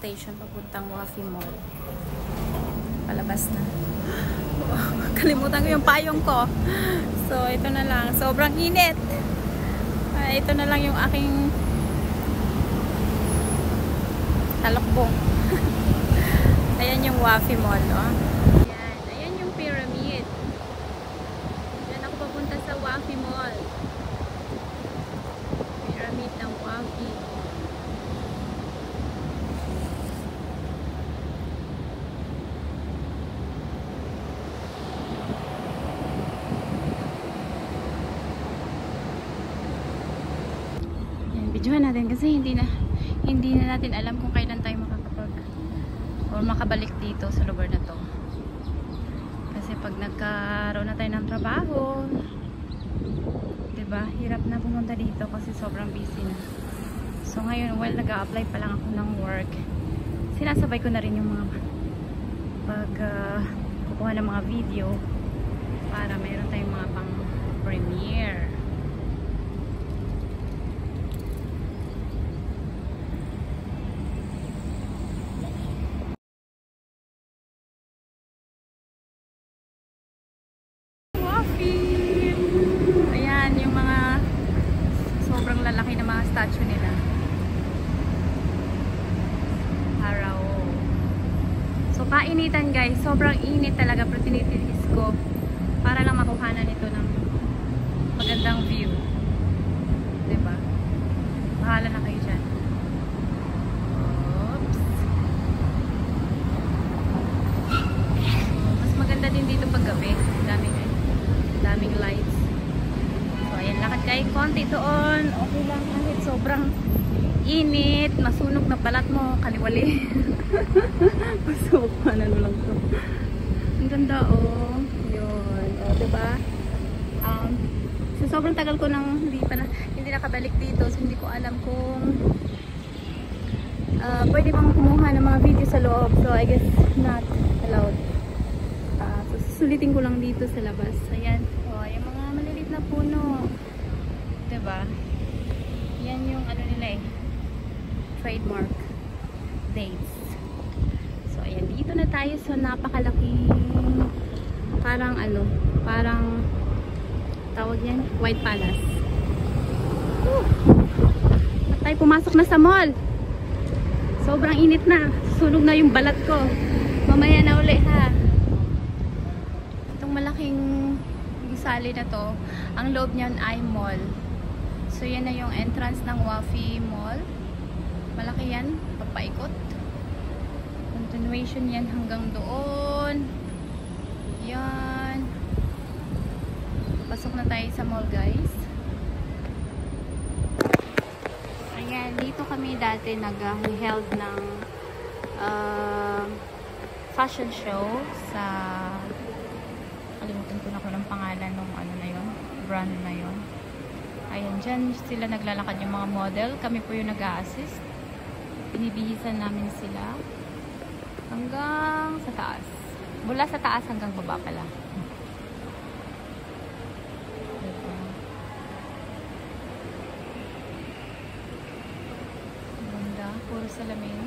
station papuntang Wafi Mall. Palabas na. Kalimutan ko yung payong ko. So, ito na lang. Sobrang init. Ito na lang yung aking talokbong. Ayan yung Wafi Mall, oh. Ayan. Ayan yung pyramid. Diyan ako papunta sa Wafi Mall. Pyramid ng Wafi. Videohan natin kasi hindi na natin alam kung kailan tayo makakapag or makabalik dito sa lugar na to. Kasi pag nagkaroon na tayo ng trabaho, 'di ba? Hirap na pumunta dito kasi sobrang busy na. So ngayon, while nag-a-apply pa lang ako ng work, sinasabay ko na rin yung mga kukuha ng mga video para mayroon tayong mga pang premiere. Ayan yung mga sobrang lalaki na mga statue nila. Araw. So kainitan guys, sobrang init talaga, pero tinitiis ko para lang makuhanan ito ng magandang view. 'Di ba? Bahala na kayo dyan. Oops. Mas maganda din dito pag gabi. Daming lights. So ayan, lakad kayo konti doon. Okay lang kahit sobrang init, masunog na balat mo, kaliwali. Pasok pa na lang to. Ang ganda, oh. Yun, oh, diba? So sobrang tagal ko nang hindi nakabalik dito, so hindi ko alam kung pwede bang kumuha ng mga video sa loob. So I guess not allowed. So susulitin ko lang dito sa labas. Ayan, oh, yung mga maliliit na puno, diba? Yan yung ano nila eh, trademark dates. So ayan, dito na tayo sa napakalaking parang tawag yan, White Palace. At tayo pumasok na sa mall. Sobrang init na, sunog na yung balat ko. Mamaya na uli ha. Malaking gusali na to, ang loob niyan ay mall. So yan na yung entrance ng Wafi Mall. Malaki yan, pagpaikot. Continuation yan hanggang doon. Yan. Pasok na tayo sa mall guys. Ayan, dito kami dati nag-held ng fashion show sa, kalimutan ko na ko ng pangalan ng ano na yun, brand na yun. Ayan, dyan sila naglalakad yung mga model. Kami po yung nag-a-assist. Binibihisan namin sila hanggang sa taas. Mula sa taas hanggang baba pala. Ganda, puro salamin.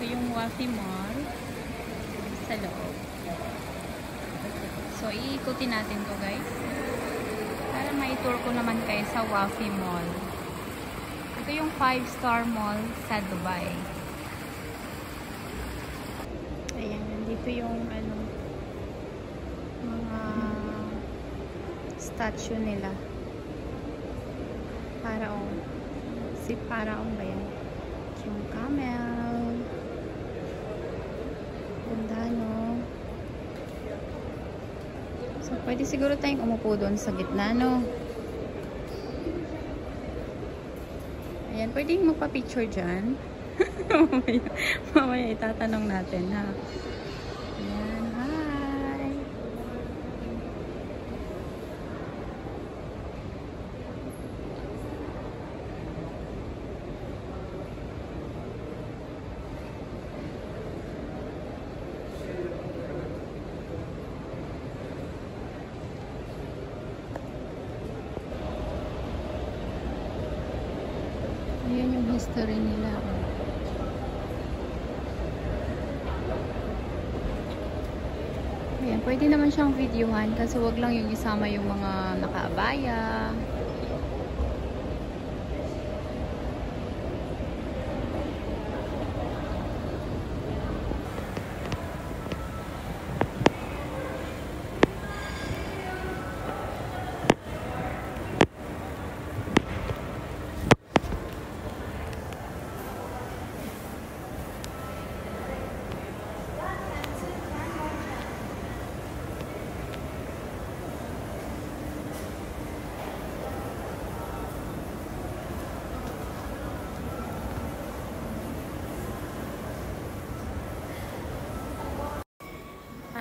Yung Wafi Mall sa loob. So iikutin natin to guys para mai-tour ko naman kayo sa Wafi Mall. Ito yung 5-star mall sa Dubai. Ayan, dito yung mga statue nila. Paraong. Si Paraong ba yan? Yung camel. Ganda, no? So, pwede siguro tayong umupo doon sa gitna, no? Ayan, pwede magpa-picture dyan. mamaya itatanong natin, ha? Ayan, hi! history nila. Ayan, pwede naman siyang videohan kasi wag lang yung isama yung mga nakaabaya.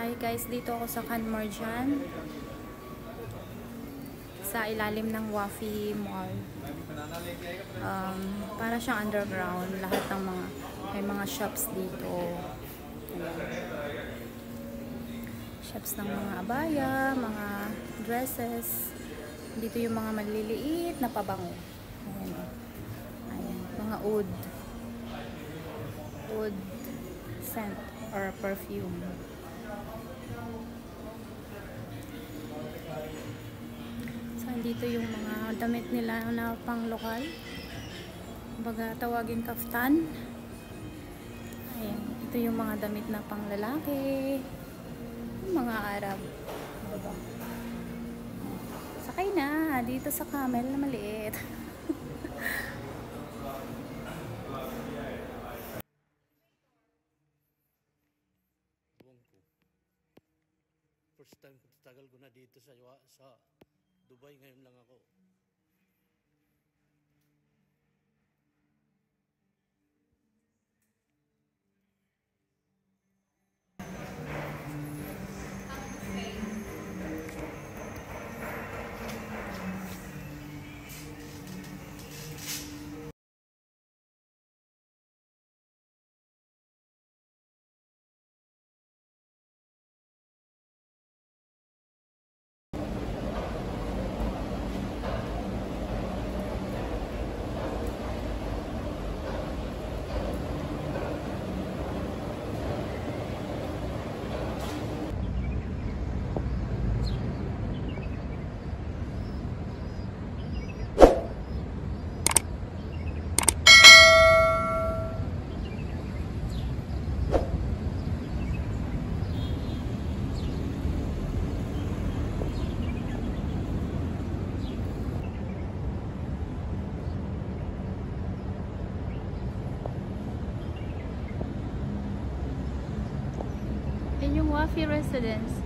Hi guys, dito ako sa Canmarjan sa ilalim ng Wafi Mall. Para siyang underground, lahat ng mga may mga shops dito. Ayan. Shops ng mga abaya, mga dresses. Dito yung mga maliliit na pabango. Ayan. Ayan, mga oud scent or perfume. Dito yung mga damit nila na pang lokal, baga tawagin kaftan. Ayan, ito yung mga damit na pang lalaki, mga Arab. Diba? Sakay na dito sa camel na maliit. First time ko, tagal ko na dito sa Dubai, ngayon lang ako. Yan yung Wafi Residence.